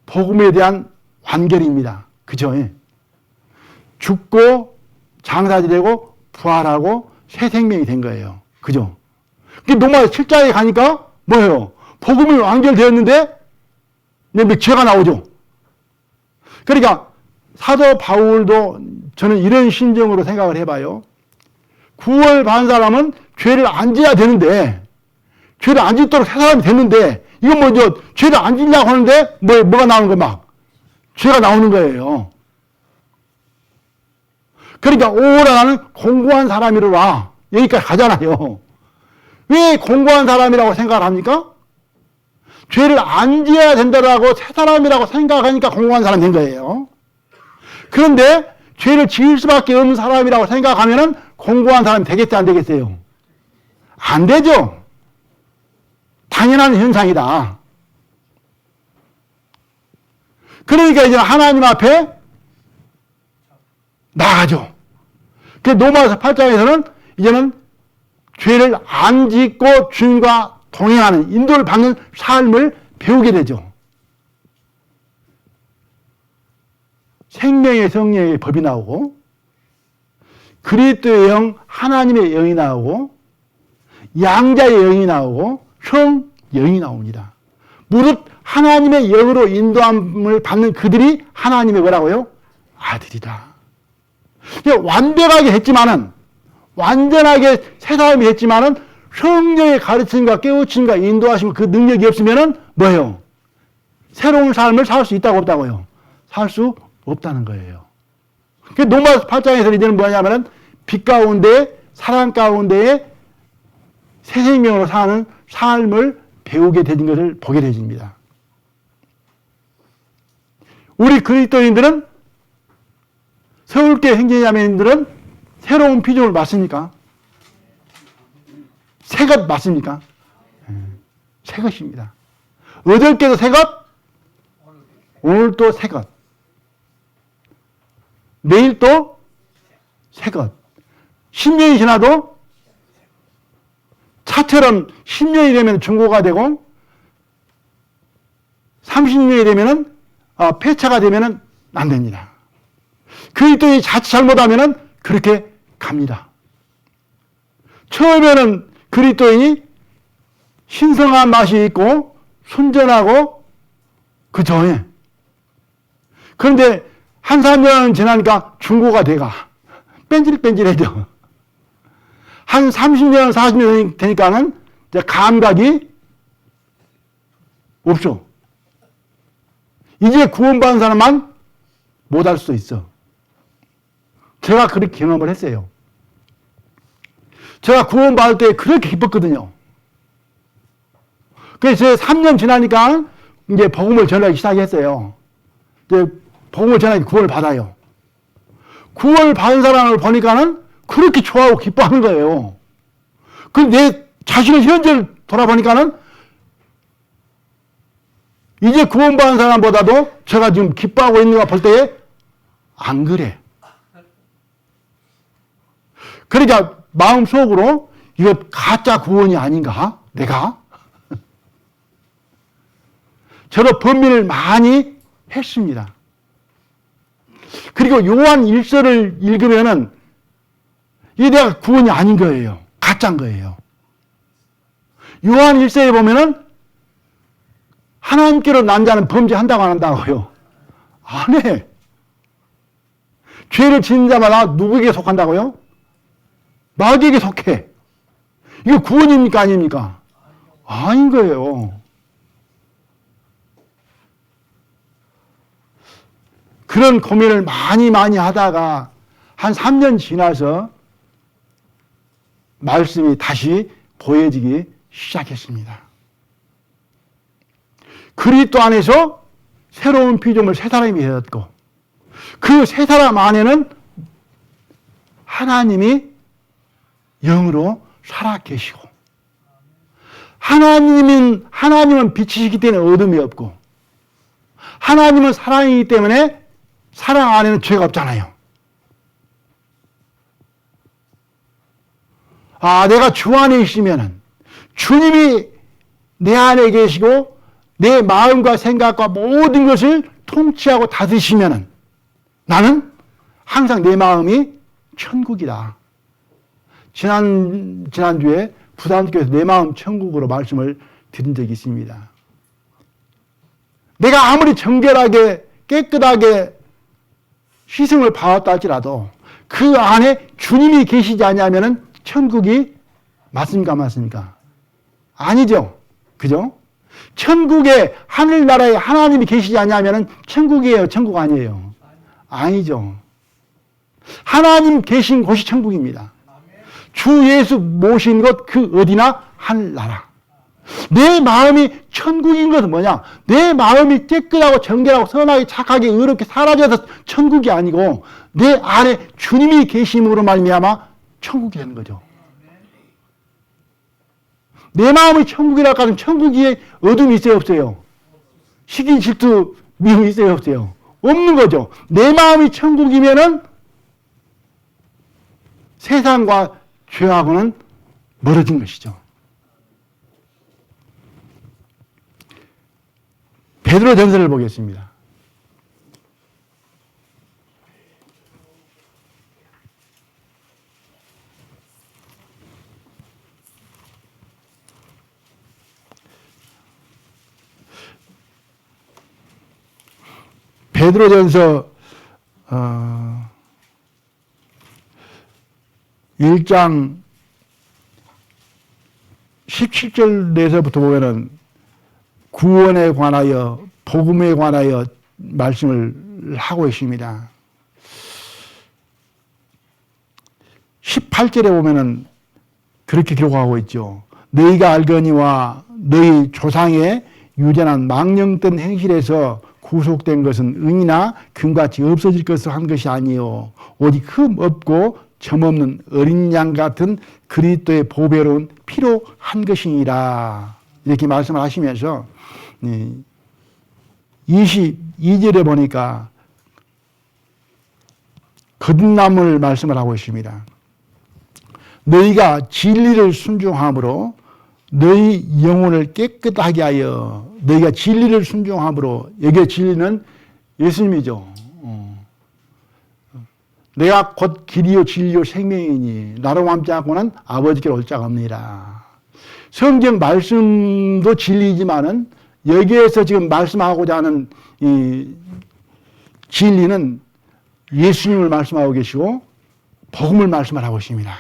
복음에 대한 완결입니다. 그죠? 죽고 장사되고 부활하고 새 생명이 된 거예요. 그죠? 로마서 7장에 가니까 뭐예요? 복음이 완결되었는데 죄가 나오죠. 그러니까 사도 바울도 저는 이런 심정으로 생각을 해봐요. 구원을 받은 사람은 죄를 안 지어야 되는데, 죄를 안 짓도록 새 사람이 됐는데, 이건 뭐죠? 죄를 안 짓려고 하는데, 뭐가 나오는 거야, 막. 죄가 나오는 거예요. 그러니까, 오라 나는 공고한 사람이로라. 여기까지 가잖아요. 왜 공고한 사람이라고 생각을 합니까? 죄를 안 지어야 된다라고 새 사람이라고 생각하니까 공고한 사람이 된 거예요. 그런데, 죄를 지을 수밖에 없는 사람이라고 생각하면은 공고한 사람이 되겠어요, 안 되겠어요? 안 되죠. 당연한 현상이다. 그러니까 이제 하나님 앞에 나가죠. 그 로마서 8장에서는 이제는 죄를 안 짓고 주님과 동행하는, 인도를 받는 삶을 배우게 되죠. 생명의 성령의 법이 나오고, 그리스도의 영, 하나님의 영이 나오고, 양자의 영이 나오고, 성 영이 나옵니다. 무릇 하나님의 영으로 인도함을 받는 그들이 하나님의 뭐라고요? 아들이다. 완벽하게 했지만은, 완전하게 새 사람이 했지만은, 성령의 가르침과 깨우침과 인도하심 그 능력이 없으면은 뭐예요? 새로운 삶을 살 수 있다고 없다고요? 살 수 없다는 거예요. 로마서 8장에서 이제는 뭐냐면은 빛 가운데, 사랑 가운데에 새 생명으로 사는 삶을 배우게 되는 것을 보게 되집니다. 우리 그리스도인들은, 서울교회 형제자매님들은 새로운 피조물 맞습니까? 새것 맞습니까? 새 것입니다. 어저께도 새 것, 오늘도 새 것, 내일 또 새 것. 10년이 지나도 차처럼 10년이 되면 중고가 되고 30년이 되면 폐차가 되면 안 됩니다. 그리스도인이 자칫 잘못하면 그렇게 갑니다. 처음에는 그리스도인이 신성한 맛이 있고 순전하고 그죠? 그런데 한 3년 지나니까 중고가 돼가 뺀질뺀질해져. 한 30년, 40년 되니까는 이제 감각이 없어. 이제 구원받은 사람만 못할 수 있어. 제가 그렇게 경험을 했어요. 제가 구원받을 때 그렇게 기뻤거든요. 그래서 3년 지나니까 이제 복음을 전하기 시작했어요. 이제 복음을 전하기 구원을 받아요. 구원을 받은 사람을 보니까는 그렇게 좋아하고 기뻐하는 거예요. 근데 내 자신의 현재를 돌아보니까는 이제 구원받은 사람보다도 제가 지금 기뻐하고 있는 거 볼 때에 안 그래. 그러니까 마음속으로 이거 가짜 구원이 아닌가? 내가? 저로 범민을 많이 했습니다. 그리고 요한 1서를 읽으면은 이게 내가 구원이 아닌 거예요. 가짜인 거예요. 요한 1서에 보면은 하나님께로 난 자는 범죄한다고 안 한다고요? 안 해. 죄를 짓는 자마다 누구에게 속한다고요? 마귀에게 속해. 이게 구원입니까? 아닙니까? 아닌 거예요. 그런 고민을 많이 하다가 한 3년 지나서 말씀이 다시 보여지기 시작했습니다. 그리스도 안에서 새로운 피조물 새 사람이 되었고 그 새 사람 안에는 하나님이 영으로 살아 계시고 하나님은 빛이시기 때문에 어둠이 없고 하나님은 사랑이기 때문에 사랑 안에는 죄가 없잖아요. 내가 주 안에 있으면은 주님이 내 안에 계시고 내 마음과 생각과 모든 것을 통치하고 다스리시면은 나는 항상 내 마음이 천국이다. 지난주에 부산교회에서 내 마음 천국으로 말씀을 드린 적이 있습니다. 내가 아무리 정결하게 깨끗하게 희생을 받았다 할지라도 그 안에 주님이 계시지 않냐면은 천국이 맞습니까? 맞습니까? 아니죠. 그죠? 천국에 하늘나라에 하나님이 계시지 않냐면은 천국이에요. 천국 아니에요. 아니죠. 하나님 계신 곳이 천국입니다. 주 예수 모신 것 그 어디나 하늘나라. 내 마음이 천국인 것은 뭐냐? 내 마음이 깨끗하고 정결하고 선하게 착하게 의롭게 사라져서 천국이 아니고 내 안에 주님이 계심으로 말미암아 천국이 되는 거죠. 내 마음이 천국이라고 하면 천국에 어둠이 있어요? 없어요? 시기 질투 미움이 있어요? 없어요? 없는 거죠. 내 마음이 천국이면은 세상과 죄하고는 멀어진 것이죠. 베드로전서를 보겠습니다. 베드로전서 1장 17절에서부터 보면은 구원에 관하여 복음에 관하여 말씀을 하고 있습니다. 18절에 보면은 그렇게 기록하고 있죠. 너희가 알거니와 너희 조상의 유전한 망령된 행실에서 구속된 것은 은이나 금같이 없어질 것을 한 것이 아니요 오직 흠 없고 점 없는 어린 양 같은 그리스도의 보배로운 피로 한 것이니라. 이렇게 말씀을 하시면서 22절에 보니까 거듭남을 말씀을 하고 있습니다. 너희가 진리를 순종함으로 너희 영혼을 깨끗하게 하여 너희가 진리를 순종함으로 여기에 진리는 예수님이죠. 내가 곧 길이요 진리요 생명이니 나로 닮지 않고는 아버지께로 올 자가 없느니라. 성경 말씀도 진리이지만은 여기에서 지금 말씀하고자 하는 이 진리는 예수님을 말씀하고 계시고 복음을 말씀을 하고 있습니다.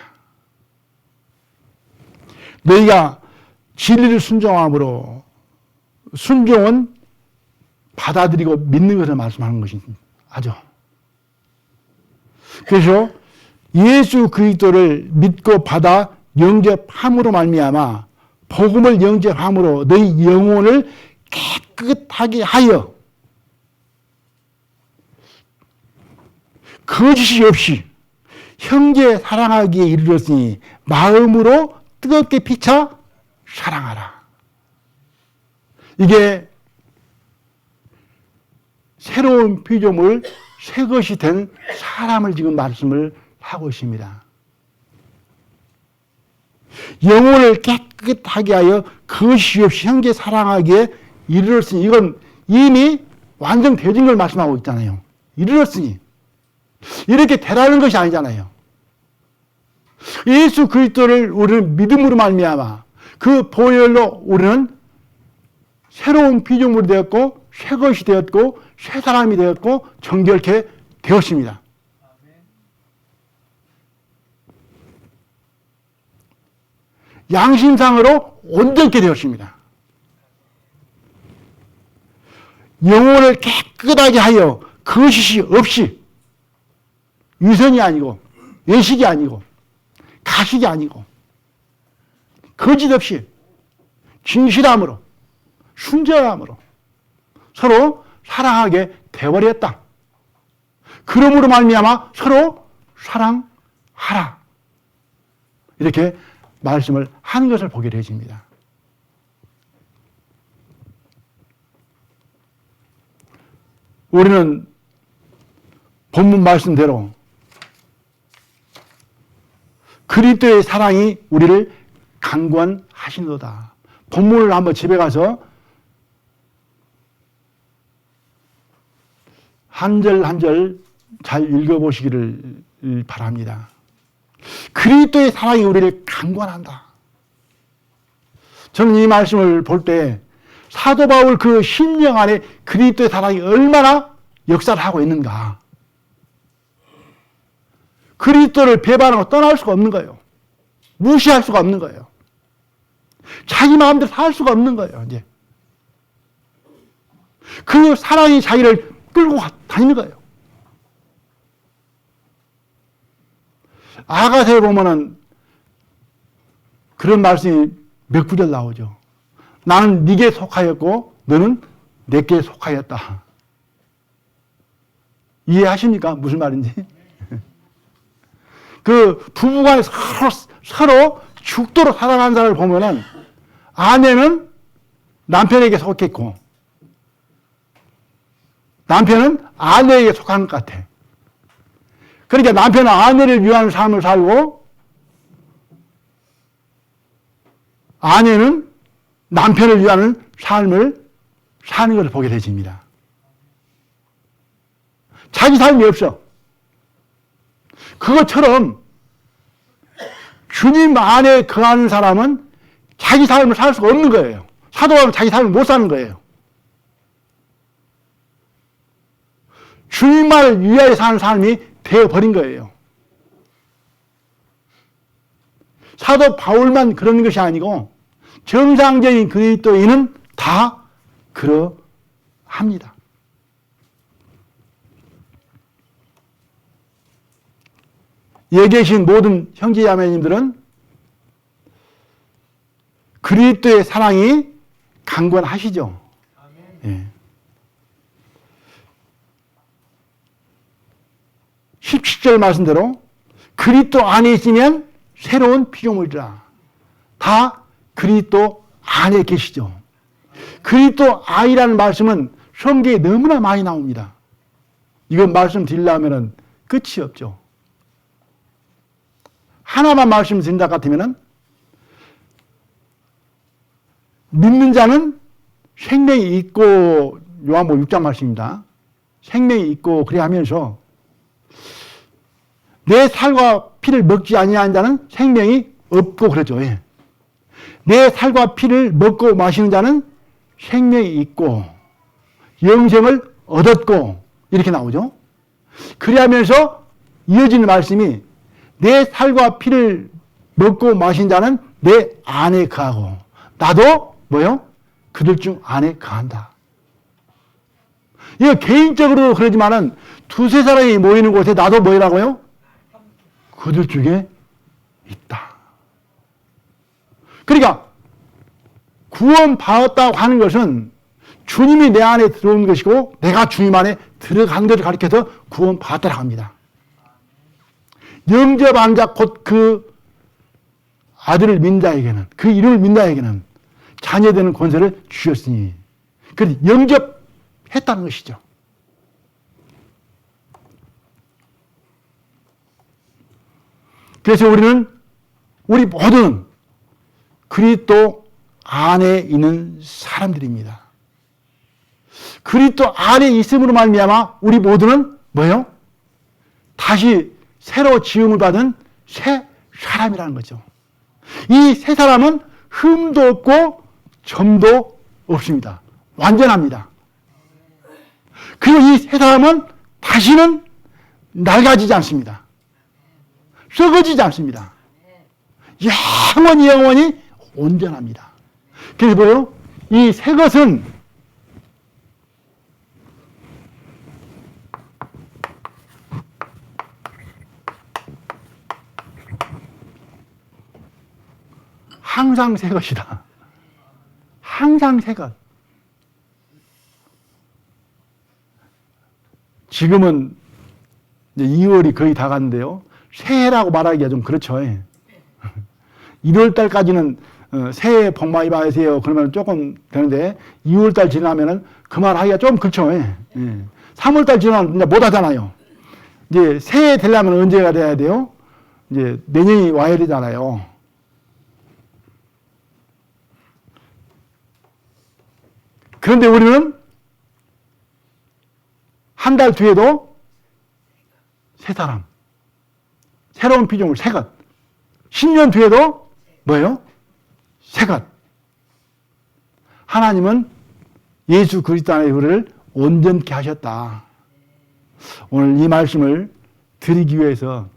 너희가 진리를 순종함으로 순종은 받아들이고 믿는 것을 말씀하는 것이죠. 그래서 예수 그리스도를 믿고 받아 영접함으로 말미암아 복음을 영접함으로 너희 영혼을 깨끗하게 하여 거짓이 없이 형제 사랑하기에 이르렀으니 마음으로 뜨겁게 피차 사랑하라. 이게 새로운 피조물 새 것이 된 사람을 지금 말씀을 하고 있습니다. 영혼을 깨끗하게 하여 거짓이 없이 형제 사랑하기에 이르렀으니 이건 이미 완성되어진 걸 말씀하고 있잖아요. 이르렀으니. 이렇게 되라는 것이 아니잖아요. 예수 그리스도를 우리는 믿음으로 말미암아 그 보혈로 우리는 새로운 피조물이 되었고 새 것이 되었고 새 사람이 되었고 정결케 되었습니다. 양심상으로 온전케 되었습니다. 영혼을 깨끗하게 하여 거짓이 없이 위선이 아니고 외식이 아니고 가식이 아니고 거짓 없이 진실함으로 순전함으로 서로 사랑하게 되어버렸다. 그러므로 말미암아 서로 사랑하라. 이렇게 말씀을 하는 것을 보게 되어집니다. 우리는 본문 말씀대로 그리스도의 사랑이 우리를 강권하시도다. 본문을 한번 집에 가서 한 절 한 절 잘 읽어보시기를 바랍니다. 그리스도의 사랑이 우리를 강권한다. 저는 이 말씀을 볼 때 사도 바울 그 심령 안에 그리스도의 사랑이 얼마나 역사를 하고 있는가. 그리스도를 배반하고 떠날 수가 없는 거예요. 무시할 수가 없는 거예요. 자기 마음대로 살 수가 없는 거예요. 이제 그 사랑이 자기를 끌고 다니는 거예요. 아가서에 보면은 그런 말씀이 몇 구절 나오죠. 나는 네게 속하였고 너는 내게 속하였다. 이해하십니까? 무슨 말인지? 그 부부간에 서로 죽도록 사랑하는 사람을 보면은 아내는 남편에게 속했고 남편은 아내에게 속한 것 같아. 그러니까 남편은 아내를 위한 삶을 살고 아내는 남편을 위한 삶을 사는 것을 보게 되집니다. 자기 삶이 없어. 그것처럼 주님 안에 거하는 사람은 자기 삶을 살 수가 없는 거예요. 사도 바울은 자기 삶을 못 사는 거예요. 주님만을 위하여 사는 삶이 되어버린 거예요. 사도 바울만 그런 것이 아니고 정상적인 그리스도인은 다 그러합니다. 여기 계신 모든 형제자매님들은 그리스도의 사랑이 강권하시죠. 예. 17절 말씀대로 그리스도 안에 있으면 새로운 피조물이라. 다 그리스도 안에 계시죠. 그리스도 안이라는 말씀은 성경에 너무나 많이 나옵니다. 이건 말씀드리려면 끝이 없죠. 하나만 말씀드린다 같으면 믿는 자는 생명이 있고, 요한복음 6장 말씀입니다. 생명이 있고 그래 하면서 내 살과 피를 먹지 아니하는 자는 생명이 없고 그러죠. 예. 내 살과 피를 먹고 마시는 자는 생명이 있고 영생을 얻었고 이렇게 나오죠. 그래 하면서 이어지는 말씀이 내 살과 피를 먹고 마신 자는 내 안에 거하고 나도 뭐요? 그들 중 안에 거한다. 이거 개인적으로 그러지만은 두세 사람이 모이는 곳에 나도 뭐라고요? 그들 중에 있다. 그러니까 구원받았다고 하는 것은 주님이 내 안에 들어온 것이고 내가 주님 안에 들어간 것을 가리켜서 구원받았다고 합니다. 영접한 자 곧 그 아들을 믿는 자에게는, 그 이름을 믿는 자에게는 자녀되는 권세를 주셨으니, 그래서 영접했다는 것이죠. 그래서 우리 모두는 그리스도 안에 있는 사람들입니다. 그리스도 안에 있음으로 말미암아 우리 모두는 뭐예요? 다시 새로 지음을 받은 새 사람이라는 거죠. 이 새 사람은 흠도 없고 점도 없습니다. 완전합니다. 그리고 이 새 사람은 다시는 낡아지지 않습니다. 썩어지지 않습니다. 영원히 온전합니다. 그래서 뭐예요? 이 새 것은 항상 새 것이다. 항상 새 것. 지금은 이제 2월이 거의 다 갔는데요. 새해라고 말하기가 좀 그렇죠. 1월 달까지는 새해 복 많이 받으세요. 그러면 조금 되는데 2월 달 지나면은 그 말 하기가 좀 그렇죠. 3월 달 지나면 이제 못 하잖아요. 이제 새해 되려면 언제가 돼야 돼요? 이제 내년이 와야 되잖아요. 그런데 우리는 한 달 뒤에도 새 사람, 새로운 피조물, 새 것. 10년 뒤에도 뭐예요? 새 것. 하나님은 예수 그리스도 안에 우리를 온전케 하셨다. 오늘 이 말씀을 드리기 위해서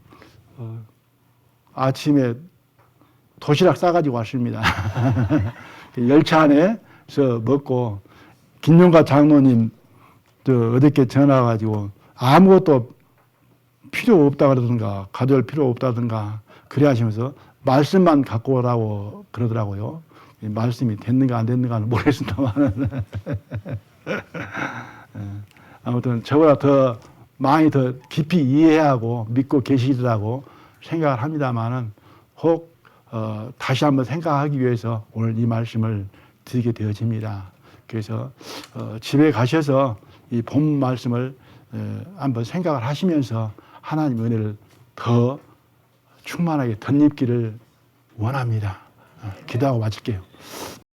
아침에 도시락 싸가지고 왔습니다. 열차 안에서 먹고 김용가 장로님 어저께 전화 와가지고 아무것도 필요 없다 그러든가 가져올 필요 없다든가 그래 하시면서 말씀만 갖고 오라고 그러더라고요. 말씀이 됐는가 안 됐는가는 모르겠습니다만 아무튼 저보다 더 많이 더 깊이 이해하고 믿고 계시리라고 생각을 합니다만은 혹 다시 한번 생각하기 위해서 오늘 이 말씀을 드리게 되어집니다. 그래서 집에 가셔서 이 본 말씀을 한번 생각을 하시면서 하나님의 은혜를 더 충만하게 덧입기를 원합니다. 기도하고 마칠게요.